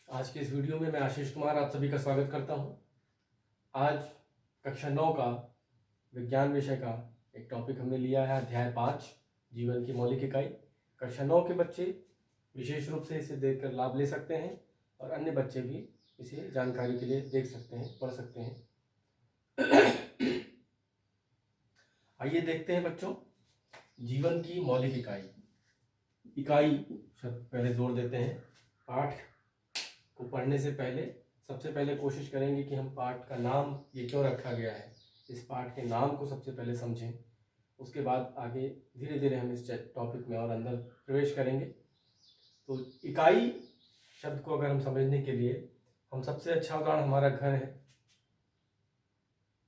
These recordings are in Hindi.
आज के इस वीडियो में मैं आशीष कुमार आप सभी का स्वागत करता हूं। आज कक्षा 9 का विज्ञान विषय का एक टॉपिक हमने लिया है, अध्याय 5 जीवन की मौलिक इकाई। कक्षा 9 के बच्चे विशेष रूप से इसे देखकर लाभ ले सकते हैं और अन्य बच्चे भी इसे जानकारी के लिए देख सकते हैं, पढ़ सकते हैं। आइए देखते हैं बच्चों, जीवन की मौलिक इकाई। इकाई शब्द पहले जोड़ देते हैं। पाठ को पढ़ने से पहले सबसे पहले कोशिश करेंगे कि हम पाठ का नाम ये क्यों रखा गया है, इस पाठ के नाम को सबसे पहले समझें। उसके बाद आगे धीरे धीरे हम इस टॉपिक में और अंदर प्रवेश करेंगे। तो इकाई शब्द को अगर हम समझने के लिए हम सबसे अच्छा उदाहरण हमारा घर है।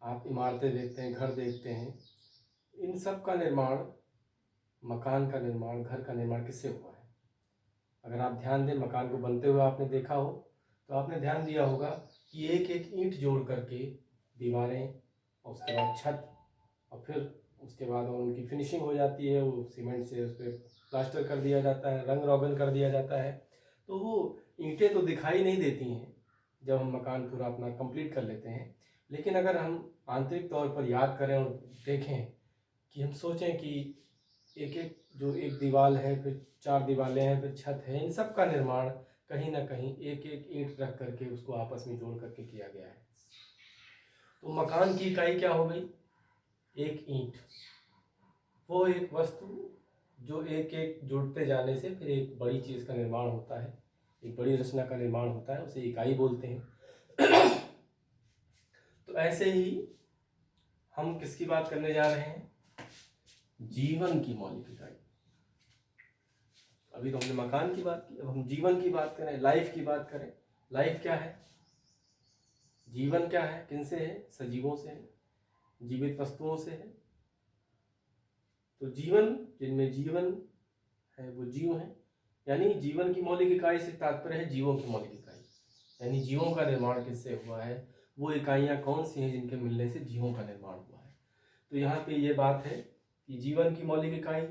आप इमारतें देखते हैं, घर देखते हैं, इन सब का निर्माण, मकान का निर्माण, घर का निर्माण किससे हुआ है? अगर आप ध्यान दें, मकान को बनते हुए आपने देखा हो तो आपने ध्यान दिया होगा कि एक एक ईंट जोड़ करके दीवारें और उसके बाद छत और फिर उसके बाद और उनकी फिनिशिंग हो जाती है, वो सीमेंट से उस पर प्लास्टर कर दिया जाता है, रंग रोगन कर दिया जाता है। तो वो ईंटें तो दिखाई नहीं देती हैं जब हम मकान पूरा अपना कंप्लीट कर लेते हैं, लेकिन अगर हम आंतरिक तौर पर याद करें और देखें कि हम सोचें कि एक एक जो एक दीवार है, फिर 4 दीवारें हैं, फिर छत है, इन सब का निर्माण कहीं ना कहीं एक एक ईंट रख करके उसको आपस में जोड़ करके किया गया है। तो मकान की इकाई क्या हो गई? एक ईंट, वो एक वस्तु जो एक एक जुड़ते जाने से फिर एक बड़ी चीज़ का निर्माण होता है, एक बड़ी रचना का निर्माण होता है, उसे इकाई बोलते हैं। तो ऐसे ही हम किसकी बात करने जा रहे हैं? जीवन की मौलिक इकाई। अभी तो हमने मकान की बात की, अब हम जीवन की बात करें, लाइफ की बात करें। लाइफ क्या है? जीवन क्या है? किनसे है? सजीवों से है, जीवित वस्तुओं से है। तो जीवन, जिनमें जीवन है वो जीव हैं, यानी जीवन की मौलिक इकाई से तात्पर्य है जीवों की मौलिक इकाई, यानी जीवों का निर्माण किससे हुआ है, वो इकाइयाँ कौन सी हैं जिनके मिलने से जीवों का निर्माण हुआ है। तो यहाँ पे ये बात है कि जीवन की मौलिक इकाई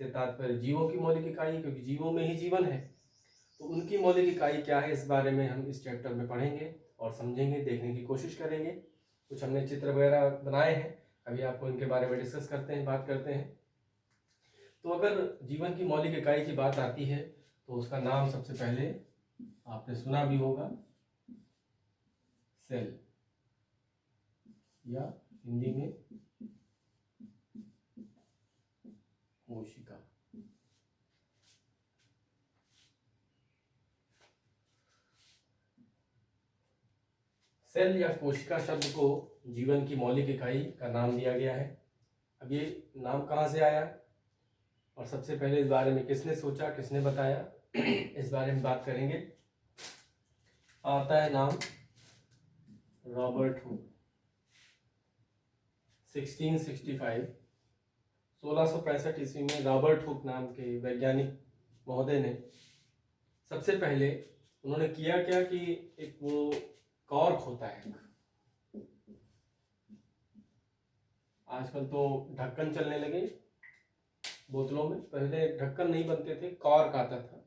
से तात्पर्य जीवों की मौलिक इकाई, क्योंकि जीवों में ही जीवन है। तो उनकी मौलिक इकाई क्या है, इस बारे में हम इस चैप्टर में पढ़ेंगे और समझेंगे, देखने की कोशिश करेंगे। कुछ हमने चित्र वगैरह बनाए हैं, अभी आपको इनके बारे में डिस्कस करते हैं, बात करते हैं। तो अगर जीवन की मौलिक इकाई की बात आती है तो उसका नाम सबसे पहले आपने सुना भी होगा, सेल, या हिंदी में कोशिका। सेल या कोशिका शब्द को जीवन की मौलिक इकाई का नाम दिया गया है। अब ये नाम कहाँ से आया और सबसे पहले इस बारे में किसने सोचा, किसने बताया, इस बारे में बात करेंगे। आता है नाम रॉबर्ट हुक। 1665 1665 ईस्वी में रॉबर्ट हुक नाम के वैज्ञानिक महोदय ने सबसे पहले उन्होंने किया क्या कि एक वो कॉर्क होता है, आजकल तो ढक्कन चलने लगे बोतलों में, पहले ढक्कन नहीं बनते थे, कॉर्क आता था।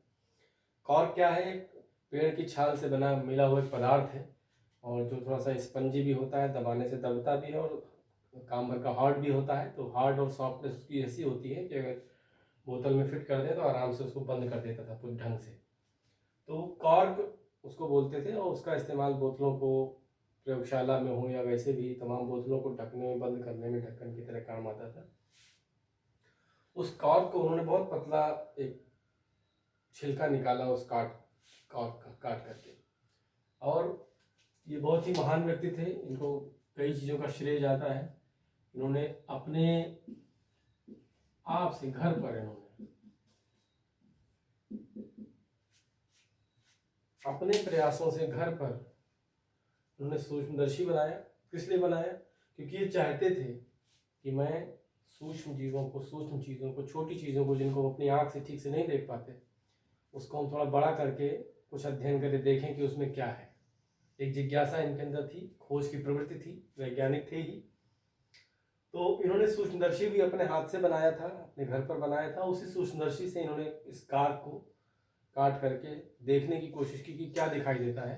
कॉर्क क्या है? एक पेड़ की छाल से बना मिला हुआ एक पदार्थ है और जो थोड़ा सा स्पंजी भी होता है, दबाने से दबता भी है और काम भर का हार्ड भी होता है। तो हार्ड और सॉफ्टनेस उसकी ऐसी होती है कि अगर बोतल में फिट कर दे तो आराम से उसको बंद कर देता था पूरे ढंग से। तो कॉर्क उसको बोलते थे और उसका इस्तेमाल बोतलों को प्रयोगशाला में हो या वैसे भी तमाम बोतलों को ढकने में, बंद करने में ढक्कन की तरह काम आता था। उस कॉर्क को उन्होंने बहुत पतला एक छिलका निकाला उस कॉर्क का काट करके, और ये बहुत ही महान व्यक्ति थे, इनको कई चीज़ों का श्रेय जाता है। इन्होंने अपने आप से घर पर अपने प्रयासों से घर पर उन्होंने सूक्ष्मदर्शी बनाया। किस लिए बनाया? क्योंकि ये चाहते थे कि मैं सूक्ष्म जीवों को, सूक्ष्म चीज़ों को, छोटी चीज़ों को जिनको हम अपनी आँख से ठीक से नहीं देख पाते, उसको हम थोड़ा बड़ा करके कुछ अध्ययन करके देखें कि उसमें क्या है। एक जिज्ञासा इनके अंदर थी, खोज की प्रवृत्ति थी, वैज्ञानिक थे ही। तो इन्होंने सूक्ष्मदर्शी भी अपने हाथ से बनाया था, अपने घर पर बनाया था। उसी सूक्ष्मदर्शी से इन्होंने इस कार को काट करके देखने की कोशिश की कि क्या दिखाई देता है।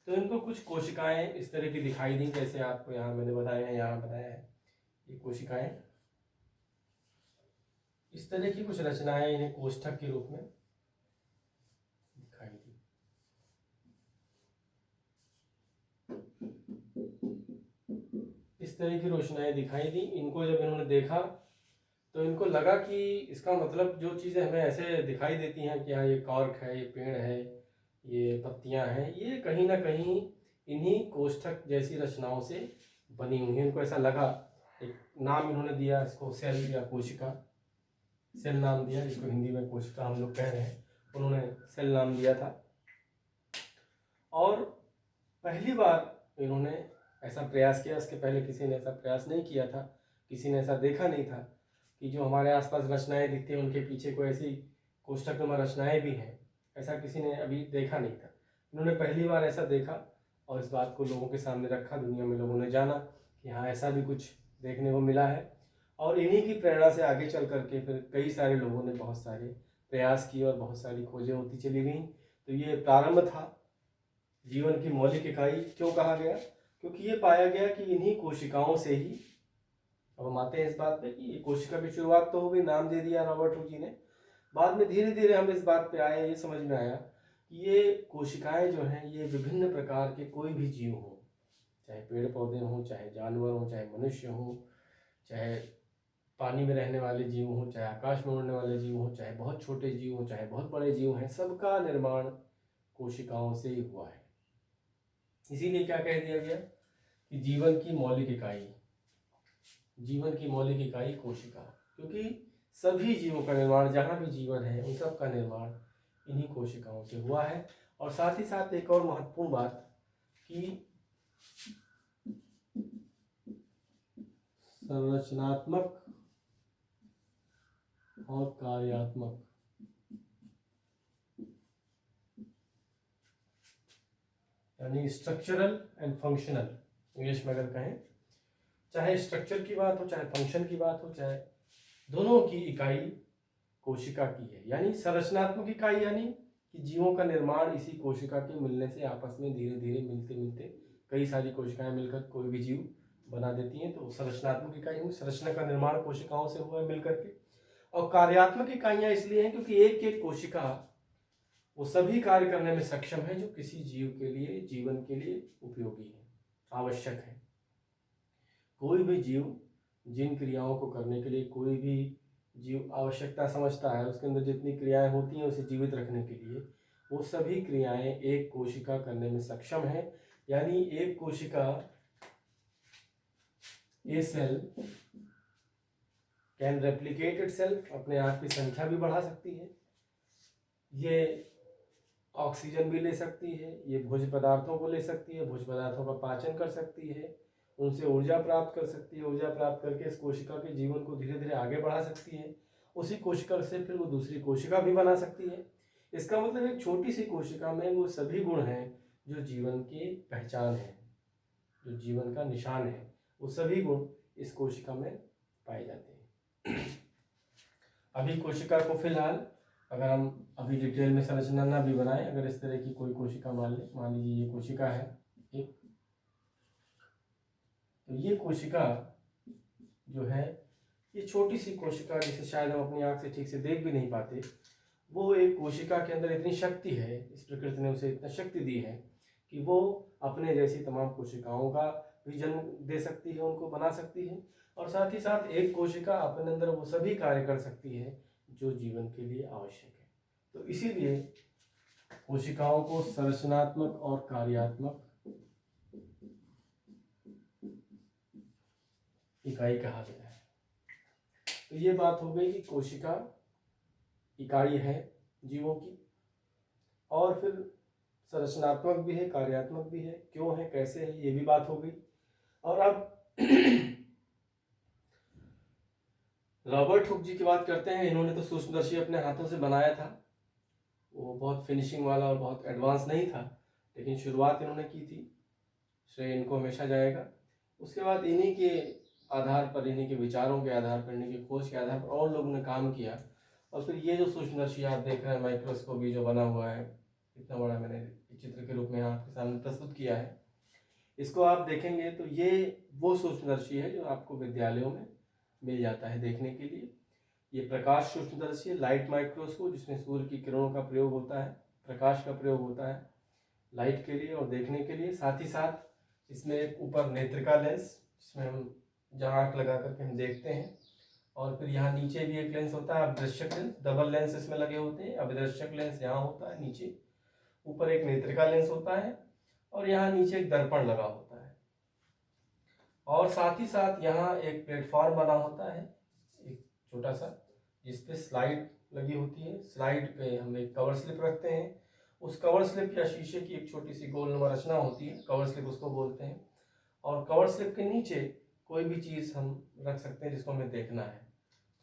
तो इनको कुछ कोशिकाएं इस तरह की दिखाई दी, जैसे आपको यहाँ मैंने बताया है, यहाँ बताया है। ये कोशिकाएं इस तरह की कुछ रचनाएं इन्हें कोष्ठक के रूप में दिखाई दी। इस तरह की रोशनाएं दिखाई दी। इनको जब इन्होंने देखा तो इनको लगा कि इसका मतलब जो चीज़ें हमें ऐसे दिखाई देती हैं कि हाँ ये कॉर्क है, ये पेड़ है, ये पत्तियां हैं, ये कहीं ना कहीं इन्हीं कोष्ठक जैसी रचनाओं से बनी हुई हैं। इनको ऐसा लगा। एक नाम इन्होंने दिया इसको, सेल या कोशिका, सेल नाम दिया, जिसको हिंदी में कोशिका हम लोग कह रहे हैं, उन्होंने सेल नाम दिया था। और पहली बार इन्होंने ऐसा प्रयास किया, इसके पहले किसी ने ऐसा प्रयास नहीं किया था, किसी ने ऐसा देखा नहीं था कि जो हमारे आसपास रचनाएं दिखती हैं उनके पीछे कोई ऐसी कोष्ठकनुमा रचनाएं भी हैं। ऐसा किसी ने अभी देखा नहीं था। इन्होंने पहली बार ऐसा देखा और इस बात को लोगों के सामने रखा। दुनिया में लोगों ने जाना कि हाँ ऐसा भी कुछ देखने को मिला है। और इन्हीं की प्रेरणा से आगे चल करके फिर कई सारे लोगों ने बहुत सारे प्रयास किए और बहुत सारी खोजें होती चली गई। तो ये प्रारंभ था। जीवन की मौलिक इकाई क्यों कहा गया? क्योंकि ये पाया गया कि इन्हीं कोशिकाओं से ही, अब हम आते हैं इस बात पे कि ये कोशिका की शुरुआत तो हो गई, नाम दे दिया रॉबर्ट हुक जी ने। बाद में धीरे धीरे हम इस बात पे आए, ये समझ में आया कि ये कोशिकाएं जो हैं ये विभिन्न प्रकार के कोई भी जीव हों, चाहे पेड़ पौधे हों, चाहे जानवर हों, चाहे मनुष्य हों, चाहे पानी में रहने वाले जीव हों, चाहे आकाश में उड़ने वाले जीव हों, चाहे बहुत छोटे जीव हों, चाहे बहुत बड़े जीव हैं, सबका निर्माण कोशिकाओं से ही हुआ है। इसीलिए क्या कह दिया गया कि जीवन की मौलिक इकाई, जीवन की मौलिक इकाई कोशिका, क्योंकि सभी जीवों का निर्माण, जहाँ भी जीवन है उन सब का निर्माण इन्हीं कोशिकाओं से हुआ है। और साथ ही साथ एक और महत्वपूर्ण बात कि संरचनात्मक और कार्यात्मक, यानी स्ट्रक्चरल एंड फंक्शनल, इंग्लिश में अगर कहें, चाहे स्ट्रक्चर की बात हो, चाहे फंक्शन की बात हो, चाहे दोनों की इकाई कोशिका की है। यानी संरचनात्मक इकाई यानी कि जीवों का निर्माण इसी कोशिका के मिलने से आपस में धीरे धीरे मिलते मिलते कई सारी कोशिकाएं मिलकर कोई भी जीव बना देती हैं, तो संरचनात्मक इकाई हुई। संरचना का निर्माण कोशिकाओं से हुआ है मिलकर के। और कार्यात्मक इकाइयां इसलिए हैं क्योंकि एक एक कोशिका वो सभी कार्य करने में सक्षम है जो किसी जीव के लिए, जीवन के लिए उपयोगी है, आवश्यक है। कोई भी जीव जिन क्रियाओं को करने के लिए कोई भी जीव आवश्यकता समझता है, उसके अंदर जितनी क्रियाएं होती हैं उसे जीवित रखने के लिए, वो सभी क्रियाएं एक कोशिका करने में सक्षम है। यानी एक कोशिका, ए सेल कैन रेप्लिकेट इटसेल्फ, अपने आप की संख्या भी बढ़ा सकती है, ये ऑक्सीजन भी ले सकती है, ये भोज्य पदार्थों को ले सकती है, भोज्य पदार्थों का पाचन कर सकती है, उनसे ऊर्जा प्राप्त कर सकती है, ऊर्जा प्राप्त करके इस कोशिका के जीवन को धीरे धीरे आगे बढ़ा सकती है। उसी कोशिका से फिर वो दूसरी कोशिका भी बना सकती है। इसका मतलब एक छोटी सी कोशिका में वो सभी गुण हैं जो जीवन की पहचान है, जो जीवन का निशान है, वो सभी गुण इस कोशिका में पाए जाते हैं। अभी कोशिका को फिलहाल अगर हम अभी डिटेल में संरचना ना भी बनाए, अगर इस तरह की कोई कोशिका मान लीजिए ये कोशिका है एक, तो ये कोशिका जो है, ये छोटी सी कोशिका जिसे शायद हम अपनी आंख से ठीक से देख भी नहीं पाते, वो एक कोशिका के अंदर इतनी शक्ति है, इस प्रकृति ने उसे इतना शक्ति दी है कि वो अपने जैसी तमाम कोशिकाओं का भी जन्म दे सकती है, उनको बना सकती है। और साथ ही साथ एक कोशिका अपने अंदर वो सभी कार्य कर सकती है जो जीवन के लिए आवश्यक है। तो इसीलिए कोशिकाओं को संरचनात्मक और कार्यात्मक इकाई कहा गया है। तो ये बात हो गई कि कोशिका इकाई है जीवों की, और फिर संरचनात्मक भी है, कार्यात्मक भी है, क्यों है, कैसे है, ये भी बात हो गई। और अब रॉबर्ट हुक जी की बात करते हैं। इन्होंने तो सूक्ष्मदर्शी अपने हाथों से बनाया था, वो बहुत फिनिशिंग वाला और बहुत एडवांस नहीं था, लेकिन शुरुआत इन्होंने की थी, श्रेय इनको हमेशा जाएगा। उसके बाद इन्हीं के आधार पर, इन्हीं के विचारों के आधार पर, इन्हीं की खोज के आधार पर और लोगों ने काम किया, और फिर ये जो सूक्ष्मदर्शी आप देख रहे हैं, माइक्रोस्कोप ये जो बना हुआ है, इतना बड़ा मैंने चित्र के रूप में आपके सामने प्रस्तुत किया है, इसको आप देखेंगे तो ये वो सूक्ष्मदर्शी है जो आपको विद्यालयों में मिल जाता है देखने के लिए। ये प्रकाश सूक्ष्मदर्शी है, लाइट माइक्रोस्कोप, जिसमें सूर्य की किरणों का प्रयोग होता है, प्रकाश का प्रयोग होता है लाइट के लिए और देखने के लिए। साथ ही साथ इसमें एक ऊपर नेत्रिका लेंस, जिसमें हम जहाँ आँख लगा करके हम देखते हैं, और फिर यहाँ नीचे भी एक लेंस होता है अभिदर्शक लेंस, डबल लेंस इसमें लगे होते हैं। अभिदर्शक लेंस यहाँ होता है नीचे, ऊपर एक नेत्रिका लेंस होता है, और यहाँ नीचे एक दर्पण लगा होता है। और साथ ही साथ यहाँ एक प्लेटफॉर्म बना होता है, एक छोटा सा, जिस पे स्लाइड लगी होती है। स्लाइड पे हम एक कवर स्लिप रखते हैं। उस कवर स्लिप या शीशे की एक छोटी सी गोलनुमा रचना होती है, कवर स्लिप उसको बोलते हैं। और कवर स्लिप के नीचे कोई भी चीज़ हम रख सकते हैं जिसको हमें देखना है।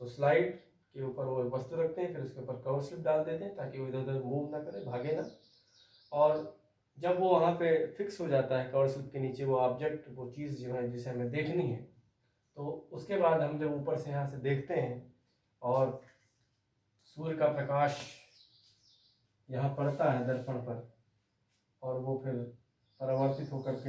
तो स्लाइड के ऊपर वो वस्तु रखते हैं, फिर उसके ऊपर कवर स्लिप डाल देते हैं ताकि वो इधर उधर मूव ना करे, भागे ना। और जब वो वहाँ पे फिक्स हो जाता है कवर स्लिप के नीचे, वो ऑब्जेक्ट, वो चीज़ जो है जिसे हमें देखनी है, तो उसके बाद हम जब ऊपर से यहाँ से देखते हैं और सूर्य का प्रकाश यहाँ पड़ता है दर्पण पर, और वो फिर परावर्तित होकर के